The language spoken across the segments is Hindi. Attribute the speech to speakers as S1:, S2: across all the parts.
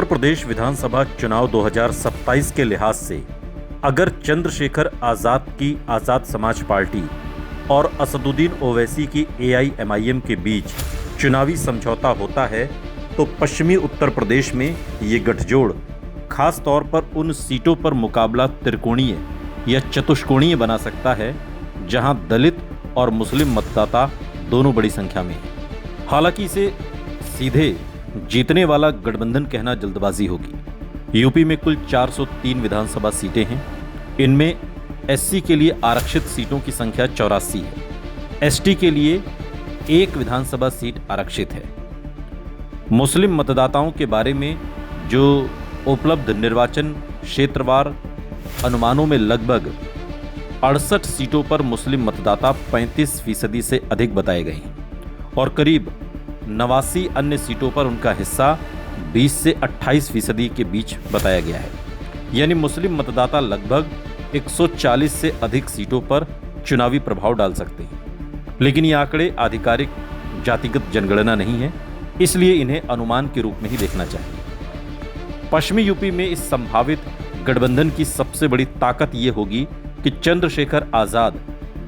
S1: उत्तर प्रदेश विधानसभा चुनाव 2027 के लिहाज से अगर चंद्रशेखर आज़ाद की आज़ाद समाज पार्टी और असदुद्दीन ओवैसी की AIMIM के बीच चुनावी समझौता होता है तो पश्चिमी उत्तर प्रदेश में ये गठजोड़ खास तौर पर उन सीटों पर मुकाबला त्रिकोणीय या चतुष्कोणीय बना सकता है जहां दलित और मुस्लिम मतदाता दोनों बड़ी संख्या में हैं। हालांकि इसे सीधे जीतने वाला गठबंधन कहना जल्दबाजी होगी। यूपी में कुल 403 विधानसभा सीटें हैं। इनमें SC के लिए आरक्षित सीटों की संख्या 84 है। ST के लिए एक विधानसभा सीट आरक्षित है। मुस्लिम मतदाताओं के बारे में जो उपलब्ध निर्वाचन क्षेत्रवार अनुमानों में लगभग 68 सीटों पर मुस्लिम मतदाता 35% से अधिक बताए गए हैं और करीब 89 अन्य सीटों पर उनका हिस्सा 20 से 28% के बीच बताया गया है। यानी मुस्लिम मतदाता लगभग 140 से अधिक सीटों पर चुनावी प्रभाव डाल सकते हैं। लेकिन ये आंकड़े आधिकारिक जातिगत जनगणना नहीं है, इसलिए इन्हें अनुमान के रूप में ही देखना चाहिए। पश्चिमी यूपी में इस संभावित गठबंधन की सबसे बड़ी ताकत ये होगी कि चंद्रशेखर आज़ाद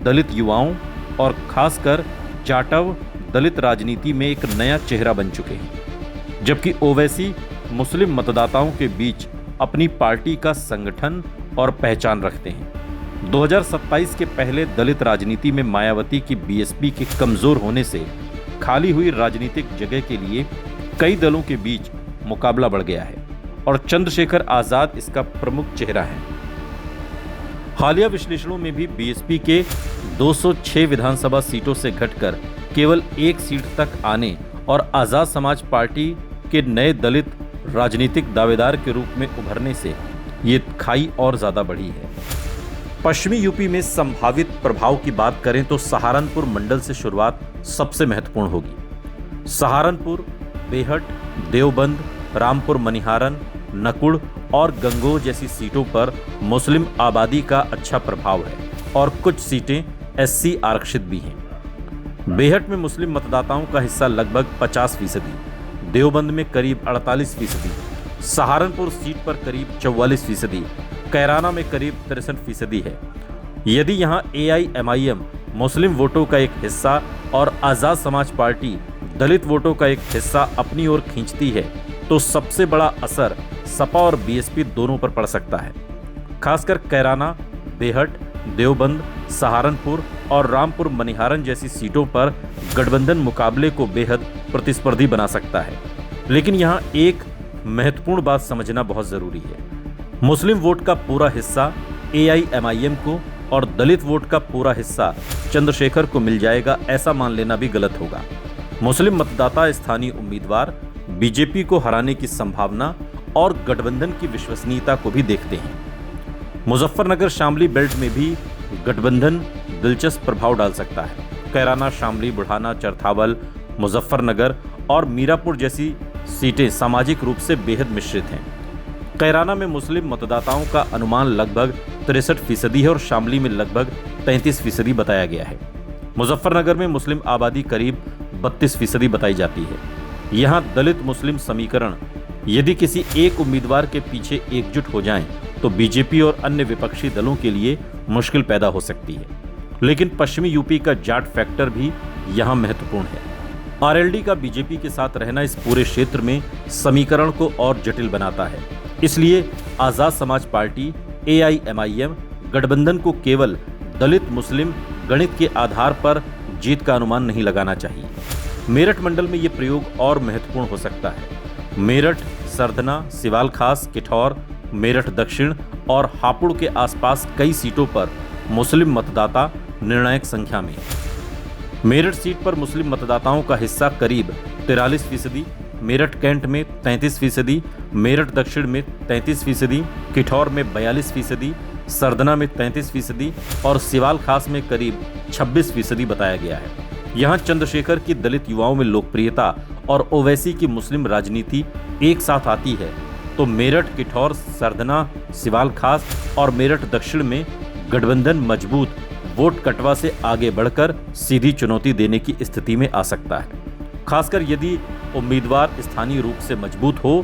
S1: दलित युवाओं और खासकर जाटव दलित राजनीति में एक नया चेहरा बन चुके हैं, जबकि ओवैसी मुस्लिम मतदाताओं के बीच अपनी पार्टी का संगठन और पहचान रखते हैं। 2027 के पहले दलित राजनीति में मायावती की BSP के कमजोर होने से खाली हुई राजनीतिक जगह के लिए कई दलों के बीच मुकाबला बढ़ गया है और चंद्रशेखर आज़ाद इसका प्रमुख चेहरा है। हालिया विश्लेषणों में भी BSP के 206 विधानसभा सीटों से घटकर केवल एक सीट तक आने और आज़ाद समाज पार्टी के नए दलित राजनीतिक दावेदार के रूप में उभरने से ये खाई और ज्यादा बढ़ी है। पश्चिमी यूपी में संभावित प्रभाव की बात करें तो सहारनपुर मंडल से शुरुआत सबसे महत्वपूर्ण होगी। सहारनपुर, बेहट, देवबंद, रामपुर मनिहारन, नकुड़ और गंगोह जैसी सीटों पर मुस्लिम आबादी का अच्छा प्रभाव है और कुछ सीटें SC आरक्षित भी हैं। बेहट में मुस्लिम मतदाताओं का हिस्सा लगभग 50%, देवबंद में करीब 48%, सहारनपुर सीट पर करीब 44%, कैराना में करीब 63% है। यदि यहां AIMIM मुस्लिम वोटों का एक हिस्सा और आज़ाद समाज पार्टी दलित वोटों का एक हिस्सा अपनी ओर खींचती है तो सबसे बड़ा असर सपा और BSP दोनों पर पड़ सकता है। खासकर कैराना, बेहट, देवबंद, सहारनपुर और रामपुर मनिहारन जैसी सीटों पर गठबंधन मुकाबले को बेहद प्रतिस्पर्धी बना सकता है। लेकिन यहाँ एक महत्वपूर्ण बात समझना बहुत जरूरी है। मुस्लिम वोट का पूरा हिस्सा AIMIM को और दलित वोट का पूरा हिस्सा चंद्रशेखर को मिल जाएगा, ऐसा मान लेना भी गलत होगा। मुस्लिम मतदाता स्थानीय उम्मीदवार, BJP को हराने की संभावना और गठबंधन की विश्वसनीयता को भी देखते हैं। मुजफ्फरनगर शामली बेल्ट में भी गठबंधन दिलचस्प प्रभाव डाल सकता है। कैराना, शामली, बुढ़ाना, चरथावल, मुजफ्फरनगर और मीरापुर जैसी सीटें सामाजिक रूप से बेहद मिश्रित हैं। कैराना में मुस्लिम मतदाताओं का अनुमान लगभग 63% है और शामली में लगभग 33% बताया गया है। मुजफ्फरनगर में मुस्लिम आबादी करीब 32% बताई जाती है। यहाँ दलित मुस्लिम समीकरण यदि किसी एक उम्मीदवार के पीछे एकजुट हो जाएं तो BJP और अन्य विपक्षी दलों के लिए मुश्किल पैदा हो सकती है। लेकिन पश्चिमी यूपी का जाट फैक्टर भी यहाँ महत्वपूर्ण है। RLD का BJP के साथ रहना इस पूरे क्षेत्र में समीकरण को और जटिल बनाता है। इसलिए आज़ाद समाज पार्टी AIMIM गठबंधन को केवल दलित मुस्लिम गणित के आधार पर जीत का अनुमान नहीं लगाना चाहिए। मेरठ मंडल में ये प्रयोग और महत्वपूर्ण हो सकता है। मेरठ, सरधना, सिवाल खास, किठौर, मेरठ दक्षिण और हापुड़ के आसपास कई सीटों पर मुस्लिम मतदाता निर्णायक संख्या में हैं। मेरठ सीट पर मुस्लिम मतदाताओं का हिस्सा करीब 43%, मेरठ कैंट में 33%, मेरठ दक्षिण में 33%, किठौर में 42%, सरधना में 33% और सिवाल खास में करीब 26% बताया गया है। यहाँ चंद्रशेखर की दलित युवाओं में लोकप्रियता और ओवैसी की मुस्लिम राजनीति एक साथ आती है तो मेरठ, किठौर, सरधना, सिवाल खास और मेरठ दक्षिण में गठबंधन मजबूत वोट कटवा से आगे बढ़कर सीधी चुनौती देने की स्थिति में आ सकता है। खासकर यदि उम्मीदवार स्थानीय रूप से मजबूत हो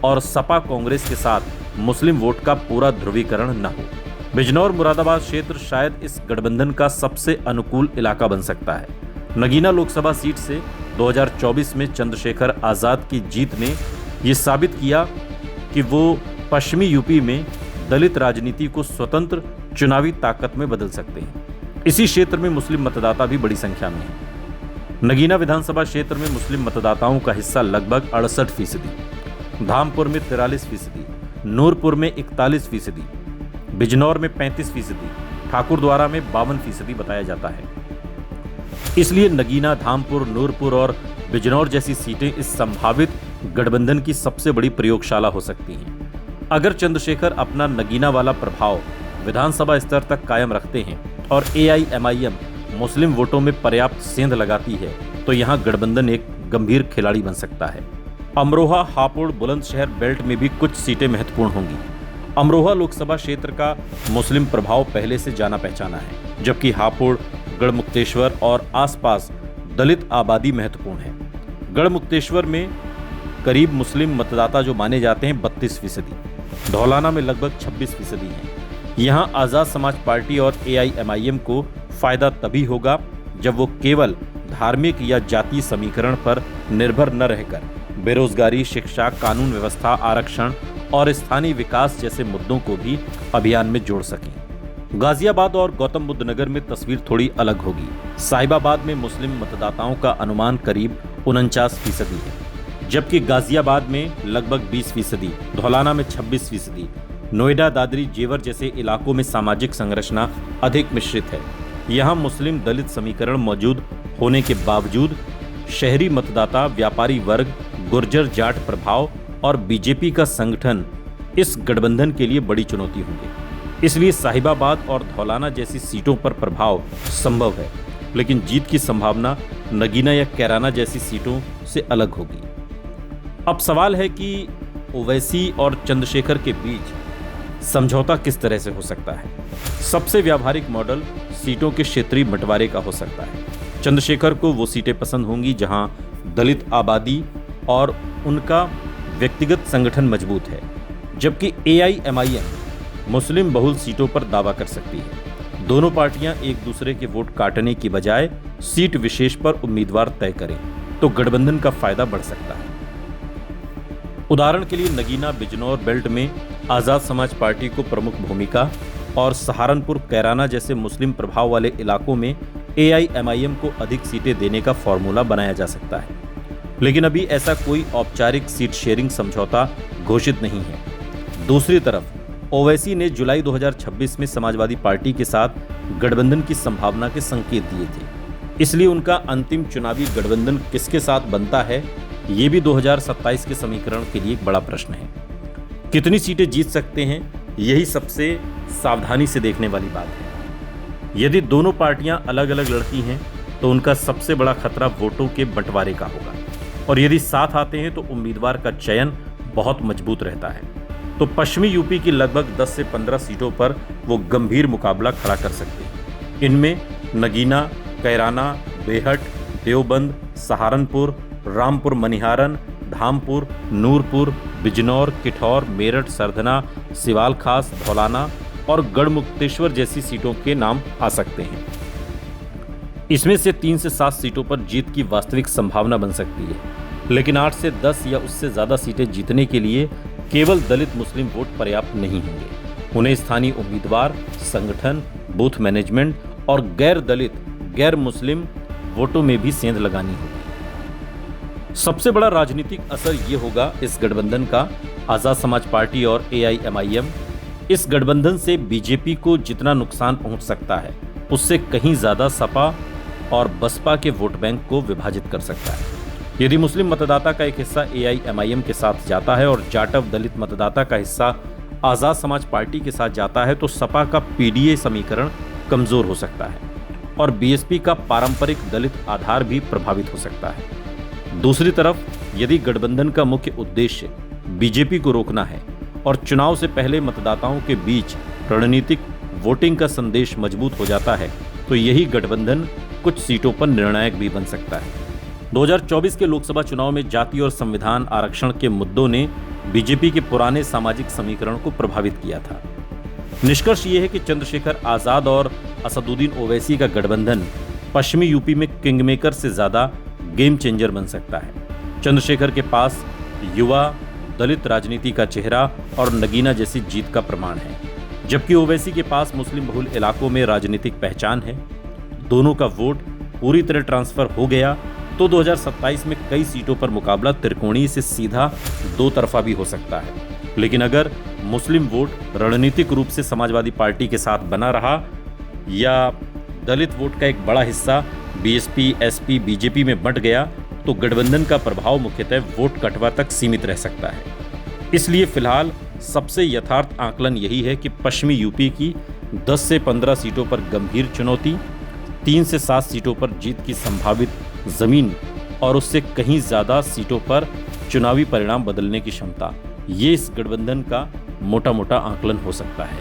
S1: और सपा कांग्रेस के साथ मुस्लिम वोट का पूरा ध्रुवीकरण न हो। बिजनौर मुरादाबाद क्षेत्र शायद इस गठबंधन का सबसे अनुकूल इलाका बन सकता है। नगीना लोकसभा सीट से 2024 में चंद्रशेखर आजाद की जीत ने ये साबित किया कि वो पश्चिमी यूपी में दलित राजनीति को स्वतंत्र चुनावी ताकत में बदल सकते हैं। इसी क्षेत्र में मुस्लिम मतदाता भी बड़ी संख्या में हैं। नगीना विधानसभा क्षेत्र में मुस्लिम मतदाताओं का हिस्सा लगभग 68%, धामपुर में 43%, नूरपुर में 41%, बिजनौर में 35%, ठाकुरद्वारा में 52% बताया जाता है। इसलिए नगीना, धामपुर, नूरपुर और बिजनौर जैसी सीटें इस संभावित गठबंधन की सबसे बड़ी प्रयोगशाला हो सकती हैं। अगर चंद्रशेखर अपना नगीना वाला प्रभाव विधानसभा स्तर तक कायम रखते हैं और AIMIM मुस्लिम वोटों में पर्याप्त सेंध लगाती है तो यहां गठबंधन एक गंभीर खिलाड़ी बन सकता है। अमरोहा, हापुड़, बुलंदशहर बेल्ट में भी कुछ सीटें महत्वपूर्ण होंगी। अमरोहा लोकसभा क्षेत्र का मुस्लिम प्रभाव पहले से जाना पहचाना है, जबकि हापुड़, गढ़मुक्तेश्वर और आसपास दलित आबादी महत्वपूर्ण है। गढ़मुक्तेश्वर में करीब मुस्लिम मतदाता जो माने जाते हैं 32%, धौलाना में लगभग 26% हैं। यहां आजाद समाज पार्टी और AIMIM को फायदा तभी होगा जब वो केवल धार्मिक या जातीय समीकरण पर निर्भर न रहकर बेरोजगारी, शिक्षा, कानून व्यवस्था, आरक्षण और स्थानीय विकास जैसे मुद्दों को भी अभियान में जोड़ सकें। गाजियाबाद और गौतम बुद्ध नगर में तस्वीर थोड़ी अलग होगी। साहिबाबाद में मुस्लिम मतदाताओं का अनुमान करीब 49% है, जबकि गाजियाबाद में लगभग 20%, धौलाना में 26%, नोएडा, दादरी, जेवर जैसे इलाकों में सामाजिक संरचना अधिक मिश्रित है। यहाँ मुस्लिम दलित समीकरण मौजूद होने के बावजूद शहरी मतदाता, व्यापारी वर्ग, गुर्जर जाट प्रभाव और बीजेपी का संगठन इस गठबंधन के लिए बड़ी चुनौती होंगे। इसलिए साहिबाबाद और धौलाना जैसी सीटों पर प्रभाव संभव है, लेकिन जीत की संभावना नगीना या कैराना जैसी सीटों से अलग होगी। अब सवाल है कि ओवैसी और चंद्रशेखर के बीच समझौता किस तरह से हो सकता है। सबसे व्यावहारिक मॉडल सीटों के क्षेत्रीय बंटवारे का हो सकता है। चंद्रशेखर को वो सीटें पसंद होंगी जहां दलित आबादी और उनका व्यक्तिगत संगठन मजबूत है, जबकि AIMIM मुस्लिम बहुल सीटों पर दावा कर सकती है। दोनों पार्टियां एक दूसरे के वोट काटने की बजाय सीट विशेष पर उम्मीदवार तय करें तो गठबंधन का फायदा बढ़ सकता है। उदाहरण के लिए नगीना, बिजनौर बेल्ट में आजाद समाज पार्टी को प्रमुख भूमिका और सहारनपुर, कैराना जैसे मुस्लिम प्रभाव वाले इलाकों में AIMIM को अधिक सीटें देने का फॉर्मूला बनाया जा सकता है। लेकिन अभी ऐसा कोई औपचारिक सीट शेयरिंग समझौता घोषित नहीं है। दूसरी तरफ ओवैसी ने जुलाई 2026 में समाजवादी पार्टी के साथ गठबंधन की संभावना के संकेत दिए थे। इसलिए उनका अंतिम चुनावी गठबंधन किसके साथ बनता है, ये भी 2027 के समीकरण के लिए एक बड़ा प्रश्न है। कितनी सीटें जीत सकते हैं, यही सबसे सावधानी से देखने वाली बात है। यदि दोनों पार्टियां अलग अलग लड़ती हैं तो उनका सबसे बड़ा खतरा वोटों के बंटवारे का होगा, और यदि साथ आते हैं तो उम्मीदवार का चयन बहुत मजबूत रहता है। तो पश्चिमी यूपी की लगभग 10 से 15 सीटों पर वो गंभीर मुकाबला खड़ा कर सकते हैं। इनमें नगीना, कैराना, बेहट, देवबंद, सहारनपुर, रामपुर मनिहारन, धामपुर, नूरपुर, बिजनौर, किठौर, मेरठ, सरधना, सिवाल खास, धौलाना और गढ़मुक्तेश्वर जैसी सीटों के नाम आ सकते हैं। इसमें से 3 से 7 सीटों पर जीत की वास्तविक संभावना बन सकती है, लेकिन 8 से 10 या उससे ज्यादा सीटें जीतने के लिए केवल दलित मुस्लिम वोट पर्याप्त नहीं होंगे। उन्हें स्थानीय उम्मीदवार, संगठन, बूथ मैनेजमेंट और गैर दलित, गैर मुस्लिम वोटों में भी सेंध लगानी होगी। सबसे बड़ा राजनीतिक असर ये होगा इस गठबंधन का आजाद समाज पार्टी और AIMIM। इस गठबंधन से बीजेपी को जितना नुकसान पहुंच सकता है, उससे कहीं ज्यादा सपा और बसपा के वोट बैंक को विभाजित कर सकता है। यदि मुस्लिम मतदाता का एक हिस्सा AIMIM के साथ जाता है और जाटव दलित मतदाता का हिस्सा आजाद समाज पार्टी के साथ जाता है तो सपा का PDA समीकरण कमजोर हो सकता है और BSP का पारंपरिक दलित आधार भी प्रभावित हो सकता है। दूसरी तरफ यदि गठबंधन का मुख्य उद्देश्य बीजेपी को रोकना है और चुनाव से पहले मतदाताओं के बीच रणनीतिक वोटिंग का संदेश मजबूत हो जाता है तो यही गठबंधन कुछ सीटों पर निर्णायक भी बन सकता है। 2024 के लोकसभा चुनाव में जाति और संविधान आरक्षण के मुद्दों ने बीजेपी के पुराने सामाजिक समीकरण को प्रभावित किया था। निष्कर्ष ये है कि चंद्रशेखर आजाद और असदुद्दीन ओवैसी का गठबंधन पश्चिमी यूपी में किंगमेकर से ज्यादा गेम चेंजर बन सकता है। चंद्रशेखर के पास युवा, दलित राजनीति का चेहरा और नगीना जैसी जीत का प्रमाण है, जबकि ओवैसी के पास मुस्लिम बहुल इलाकों में राजनीतिक पहचान है। दोनों का वोट पूरी तरह ट्रांसफर हो गया तो 2027 में कई सीटों पर मुकाबला त्रिकोणीय से सीधा दो तरफा भी हो सकता है। लेकिन अगर मुस्लिम वोट रणनीतिक रूप से समाजवादी पार्टी के साथ बना रहा या दलित वोट का एक बड़ा हिस्सा बीएसपी, एसपी, बीजेपी में बंट गया तो गठबंधन का प्रभाव मुख्यतः वोट कटवा तक सीमित रह सकता है। इसलिए फिलहाल सबसे यथार्थ आकलन यही है कि पश्चिमी यूपी की 10 से 15 सीटों पर गंभीर चुनौती, 3 से 7 सीटों पर जीत की संभावित जमीन और उससे कहीं ज्यादा सीटों पर चुनावी परिणाम बदलने की क्षमता, ये इस गठबंधन का मोटा मोटा आकलन हो सकता है।